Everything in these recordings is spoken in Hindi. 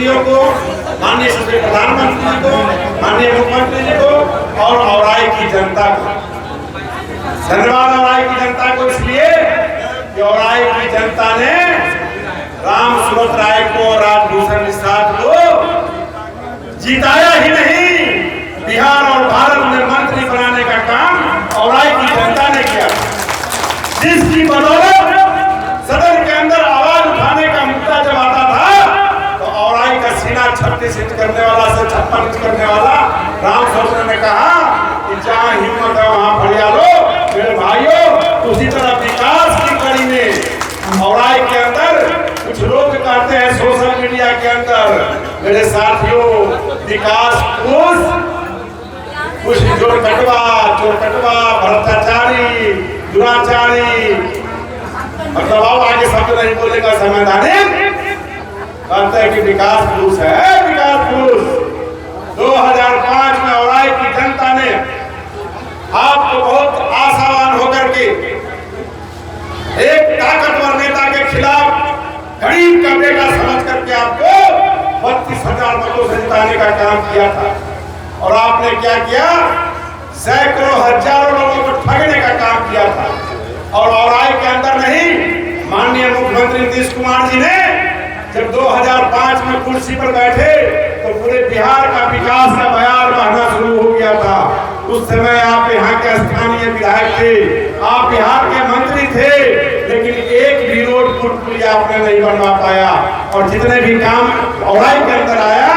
मंत्रियों को, माननीय सचिव प्रधानमंत्री जी को, माननीय मुख्यमंत्री जी को और औराई की जनता को। धन्यवाद औराई की जनता को, इसलिए कि औराई की जनता ने राम सूरत राय को और राजभूषण निषाद को जिताया ही नहीं, बिहार और भारत में मंत्री बनाने का काम औराई की जनता ने किया, जिसकी बदौलत सदन के अंदर आवाज उठाने का मुद्दा जब आता था तो औराई का सीना 36 इंच करने वाला से 56 इंच करने वाला राम सूरत ने कहा कि जहां हिम्मत है वहां फरिया लो मेरे भाइयों। उसी तरह विकास की कड़ी में औराई के अंदर कुछ लोग कहते हैं सोशल मीडिया के अंदर, मेरे साथियों, विकास कुछ चोर कटवा, भ्रष्टाचारी, दुराचारी, मतलब अब आगे शब्द नहीं बोलेगा, संवैधानिक कहते हैं कि विकास पुरुष है, विकास पुरुष। 2005 में औराई की जनता ने आपको बहुत आशावान होकर के एक ताकतवर नेता के खिलाफ गरीब का बेटा समझ करके आपको 32,000 मतों से जिताने का काम किया था। और आपने क्या किया? सैकड़ों हजारों लोगों को ठगने का काम किया था। और औराई के अंदर नहीं, माननीय मुख्यमंत्री नीतीश कुमार जी ने जब 2005 में कुर्सी पर बैठे तो पूरे बिहार का विकास का बयान बहना शुरू हो गया था। उस समय आप यहाँ के स्थानीय विधायक थे, आप बिहार के मंत्री थे, लेकिन एक भी रोड पुल आपने नहीं बनवा पाया। और जितने भी काम औराई के अंदर आया,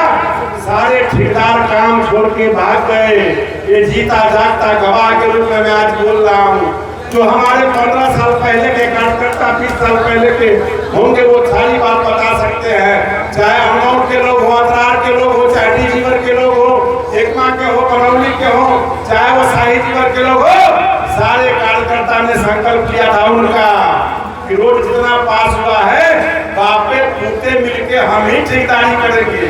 सारे ठेकेदार काम छोड़ के भाग गए। ये जीता जागता गवाह के रूप में मैं आज बोल रहा हूँ। जो हमारे 15 साल पहले के कार्यकर्ता 20 साल पहले के होंगे वो सारी बात बता सकते हैं, चाहे अमनौर के लोग हो, अतरार के लोग हो, चाहे डीजीवर के लोग हो, एकमा के हो, करौली के हो, चाहे वो शाही जीवर के लोग हो, सारे कार्यकर्ता ने संकल्प किया था उनका कि रोड जितना पास हुआ है बापे पुते मिलके हम ही ठेकेदारी करेंगे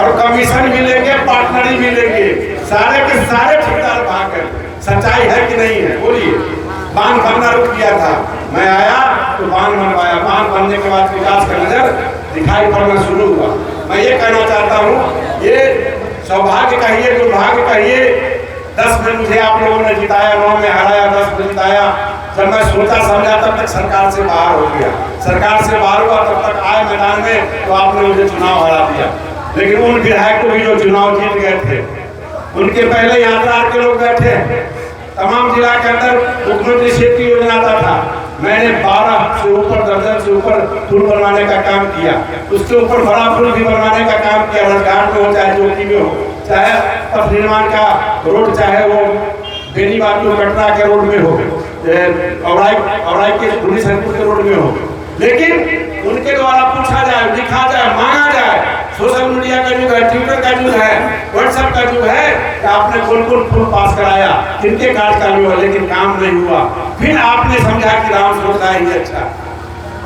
और कमीशन मिलेंगे, पार्टनरी मिलेंगे। सारे के सारे ठेकेदार भाग गए। सच्चाई है कि नहीं है? बोलिए। बांध बनना रुक गया था, मैं आया तो बांध बनवाया। बांध बनने के बाद विकास का नजर दिखाई पड़ना शुरू हुआ। मैं ये कहना चाहता हूँ, ये सौभाग्य कहिए, दुर्भाग्य कहिए, 10 में मुझे आप लोगों ने जिताया, 9 में हराया, 10 में जिताया। जब मैं सोचा समझा तब तक सरकार से बाहर हो गया। सरकार से बाहर हुआ तब तक आए मैदान में तो आपने मुझे चुनाव हरा दिया। लेकिन उन विधायक को भी जो चुनाव जीत गए थे, उनके पहले यात्रा के लोग बैठे, तमाम जिला के अंदर मुख्यमंत्री सेतु योजना आता था। मैंने 12 से ऊपर, दर्जन से ऊपर पुल बनवाने का काम किया। उसके ऊपर बड़ा पुल भी बनवाने का काम किया, घाट में हो चाहे चौकी में हो, चाहे पथ निर्माण का रोड, चाहे वो बेनीबाद कटरा के रोड में हो, औराई के पुलिसपुर के रोड में हो। लेकिन उनके द्वारा पूछा जाए, लिखा जाए, मांगा जाए। सोशल मीडिया का युग है, ट्विटर का युग है, व्हाट्सएप का युग है कि आपने कौन-कौन पुल पास कराया, किनके कार्यकाल में, लेकिन काम नहीं हुआ। फिर आपने समझा कि राम सूरत राय ही अच्छा।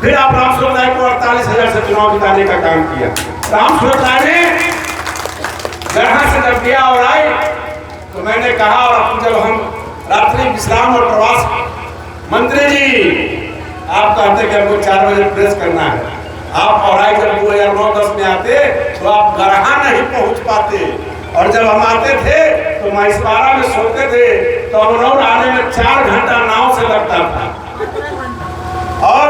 फिर आप राम सूरत राय को 48,000 से चुनाव जिताने का काम किया। राम सूरत राय ने गढ़ा से जब गया और आए तो मैंने कहा, और जब हम रात्रि विश्राम और प्रवास, मंत्री जी आप कहते कि हमको 4 बजे प्रेस करना है। आप औराई जब 2009-10 में आते तो आप गढ़ा नहीं पहुंच पाते, और जब हम आते थे तो महिषवाड़ा में सोते थे तो अमनौर आने में 4 घंटा नाव से लगता था। और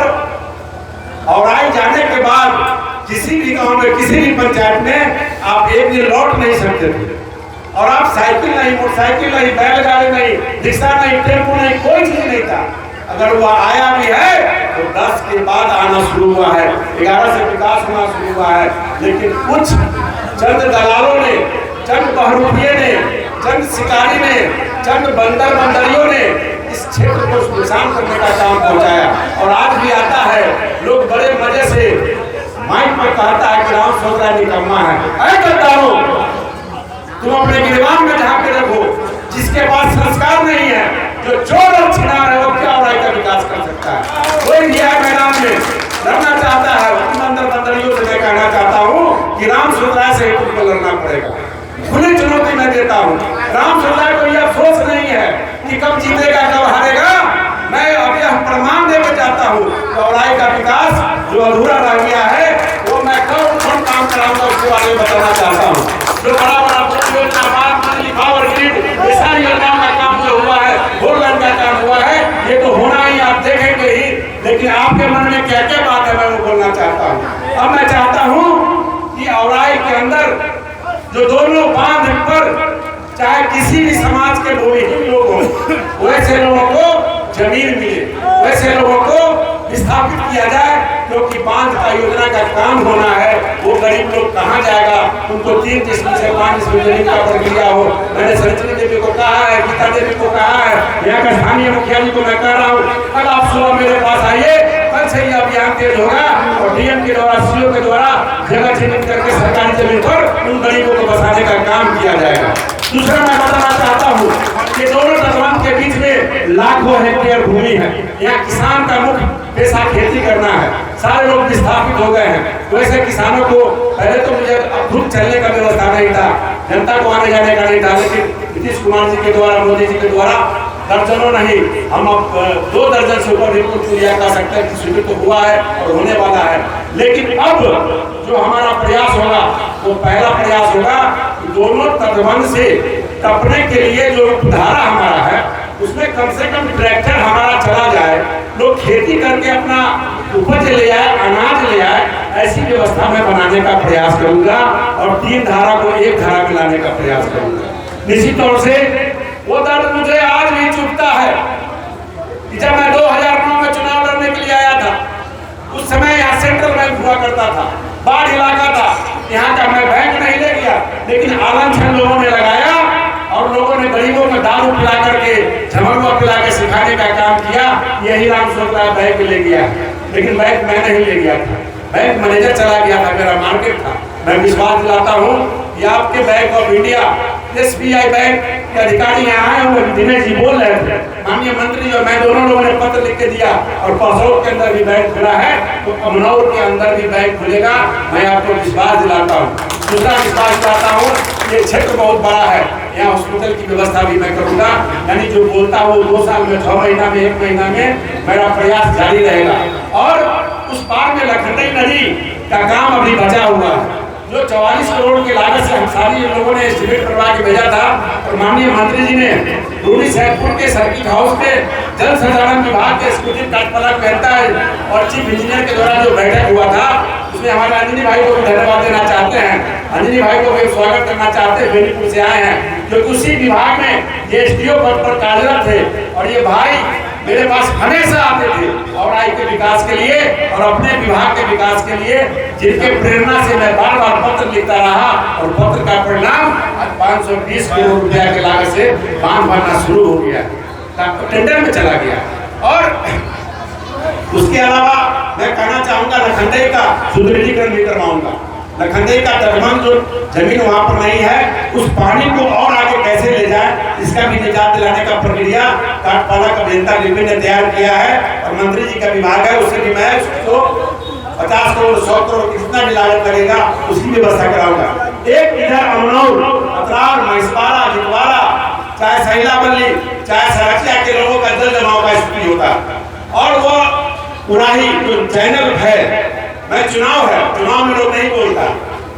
औराई जाने के बाद किसी भी गांव में, किसी भी पंचायत में आप एक दिन लौट नहीं सकते थे। और आप साइकिल नहीं, मोटरसाइकिल नहीं, बैलगाड़ी नहीं, रिक्शा नहीं, टेम्पो नहीं, कोई चीज नहीं था। अगर वो आया भी है तो 10 के बाद आना शुरू हुआ है, 11 से विकास होना शुरू हुआ है। लेकिन कुछ चंद दलालों ने, चंद बहरूपिये ने, चंद शिकारी ने, चंद बंदरियों ने इस क्षेत्र को सुनसान करने का काम पहुंचाया। और आज भी आता है, लोग बड़े मजे से माइक पर कहता है कि राम सूरत राय निकम्मा है। अरे गद्दारों, तुम अपने गिरबान में झांके रखो। जिसके पास संस्कार नहीं है, जो चोर और छिनार है, वो क्या औराई का विकास कर सकता है? कोई भी है मैदान में लड़ना चाहता है, बंदरियों से मैं कहना चाहता हूँ कि राम सूरत राय से तुमको लड़ना पड़ेगा। खुली चुनौती मैं देता हूँ। राम सूरत राय को यह अफसोस नहीं है कि कब जीतेगा, कब हारेगा। मैं अब यह प्रमाण देकर चाहता हूँ, औराई का विकास जो अधूरा रह गया है, वो मैं कब काम कराऊंगा, उसके बाद जो बड़ा बड़ा पावर ग्रिड, ये सारी योजनाओं का काम जो हुआ है, फोर लाइन का काम हुआ है, ये तो होना ही, आप देखेंगे ही। लेकिन आपके मन में क्या क्या बात है, मैं वो बोलना चाहता हूँ। अब मैं चाहता हूँ कि औराई के अंदर जो दोनों बांध पर, चाहे किसी भी समाज के लोग हों, वैसे लोगों को जमीन मिले, वैसे लोगों को विस्थापित किया जाए, क्योंकि बांध का योजना का काम होना है। वो गरीब लोग कहाँ जाएगा, उनको 3 डिसमिल से 5 डिसमिल जमीन का प्रक्रिया हो। मैंने सरस्वती देवी को कहा है, गीता देवी को कहा है, यहाँ का स्थानीय मुखिया जी को मैं कह रहा हूँ, कल आप सुबह मेरे पास आइए, कल से ही अभियान तेज होगा और डीएम के द्वारा, सीओ के द्वारा जगह चिन्हित करके सरकारी जमीन पर उन गरीबों को बसाने का काम किया जाएगा। दूसरा मैं बताना चाहता हूँ कि दोनों तटबंध के बीच में लाखों हेक्टेयर भूमि है। यहाँ किसान का मुख्य पेशा खेती करना है, सारे लोग विस्थापित हो गए हैं। वैसे किसानों को पहले तो मुझे खुद चलने का व्यवस्था नहीं था, जनता को आने जाने का नहीं था, लेकिन नीतीश कुमार जी के द्वारा, मोदी जी के द्वारा दर्जनों नहीं, हम अब 2 दर्जन से ऊपर रिपोर्ट तैयार कर सकते हैं कि स्वीकृत तो हुआ है और होने वाला है। लेकिन अब जो हमारा प्रयास होगा, वो पहला प्रयास होगा कि दोनों तटबंध से टपने के लिए जो धारा हमारा है, उसमें कम से कम ट्रैक्टर हमारा चला जाए, लोग खेती करके अपना उपज ले आए, अनाज ले आए, ऐसी व्यवस्था मैं बनाने का प्रयास करूंगा और 3 धारा को 1 धारा में लाने का प्रयास करूंगा। निश्चित तौर से वो दर्द मुझे आज भी चुभता है कि जब मैं 2009 में चुनाव लड़ने के लिए आया था, उस समय यहाँ सेंट्रल बैंक हुआ करता था, बाढ़ इलाका था, यहाँ का मैं बैंक नहीं ले गया, लेकिन आलम छन लोगों ने लगाया और लोगों ने गरीबों में दारू पिला करके, झमरुआ पिला के सिखाने का काम किया। यही राम शुक्ला बैंक ले गया, लेकिन बैंक मैं नहीं ले गया था, बैंक मैनेजर चला गया था, मेरा मार्केट था। मैं विश्वास दिलाता हूँ कि आपके bank of India, SBI bank के अधिकारी यहाँ आए हुए, दिनेश जी बोल रहे थे, माननीय मंत्री और मैं दोनों लोगों ने पत्र लिख के दिया और परसौर के अंदर भी बैंक खुला है, तो अमनौर के अंदर भी बैंक खुलेगा, मैं आपको विश्वास दिलाता हूँ। दूसरा विश्वास दिलाता हूँ, ये क्षेत्र बहुत बड़ा है, यहाँ हॉस्पिटल की व्यवस्था भी मैं करूँगा। यानी जो बोलता हूँ 2 साल में, 6 महीना में, 1 महीना में मेरा प्रयास जारी रहेगा। और उस पार में लखनऊ नदी का काम अभी बचा हुआ है, जो 44 करोड़ की लागत से हम सारी लोगों ने एस्टिमेट करवा के भेजा था और माननीय मंत्री जी ने रूडी सैदपुर के सर्किट हाउस में जल संसाधन विभाग के स्कूटी कार्यपालक कहता है और चीफ इंजीनियर के द्वारा जो बैठक हुआ था, उसमें हमारे अंजनी भाई को भी धन्यवाद देना चाहते हैं। अंजनी भाई को भी स्वागत करना चाहते हैं, बेनीपुर से आए हैं, क्योंकि उसी विभाग में ये SDO पद पर कार्यरत थे और ये भाई मेरे पास हमेशा आते थे औराई के विकास के लिए और अपने विभाग के विकास के लिए, जिनके प्रेरणा से मैं बार बार पत्र लिखता रहा और पत्र का परिणाम आज 520 करोड़ रुपया के लागत से बांध बनना शुरू हो गया, टेंडर में चला गया। और उसके अलावा मैं कहना चाहूंगा लखनऊ का सुदृढ़ीकरण भी करवाऊंगा। लखनऊ का तटबंध जो जमीन वहां पर नहीं है, उस पानी को और आगे कैसे ले जाए, इसका भी निजात दिलाने का प्रक्रिया कार्यपालक अभियंता विपिन ने तैयार किया है और मंत्री जी का विभाग है, उससे भी मैं उसको 50 करोड़ 100 करोड़ कितना भी लागत लगेगा उसकी व्यवस्था कराऊंगा। एक इधर अमनौर, अतरार, महिषपारा, जितवारा, चाहे सहिलाबल्ली, चाहे सरसिया के लोगों का जल जमाव का स्थिति होता और वो उड़ाही जो चैनल है, मैं चुनाव है, चुनाव में लोग नहीं बोलता,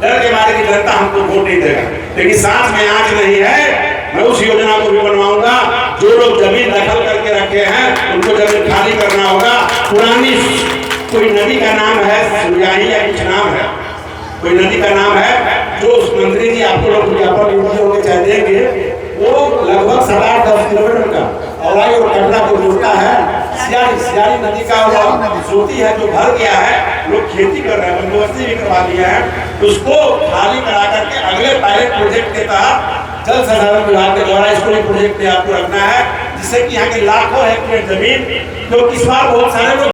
डर के मारे की जनता हमको वोट नहीं देगा, लेकिन सांस में आंच नहीं है। मैं उस योजना को भी बनवाऊंगा, जो लोग जमीन दखल करके रखे हैं उनको जमीन खाली करना होगा। पुरानी कोई नदी का नाम है सुरयाही या कुछ नाम है, कोई नदी का नाम है, जो उस मंत्री जी आपको लोग विज्ञापन चाहे देंगे, वो लगभग 7-10 किलोमीटर का औराई और कटरा को जोड़ता है। सियारी नदी का वो सोती है जो भर गया है, लोग खेती कर रहे हैं, बंदोबस्ती भी करवा लिया है, उसको खाली करा करके अगले पायलट प्रोजेक्ट के तहत जल संसाधन विभाग के द्वारा इसको एक प्रोजेक्ट में आपको रखना है, जिससे कि यहाँ के लाखों हेक्टेयर जमीन, जो इस बार बहुत सारे लोग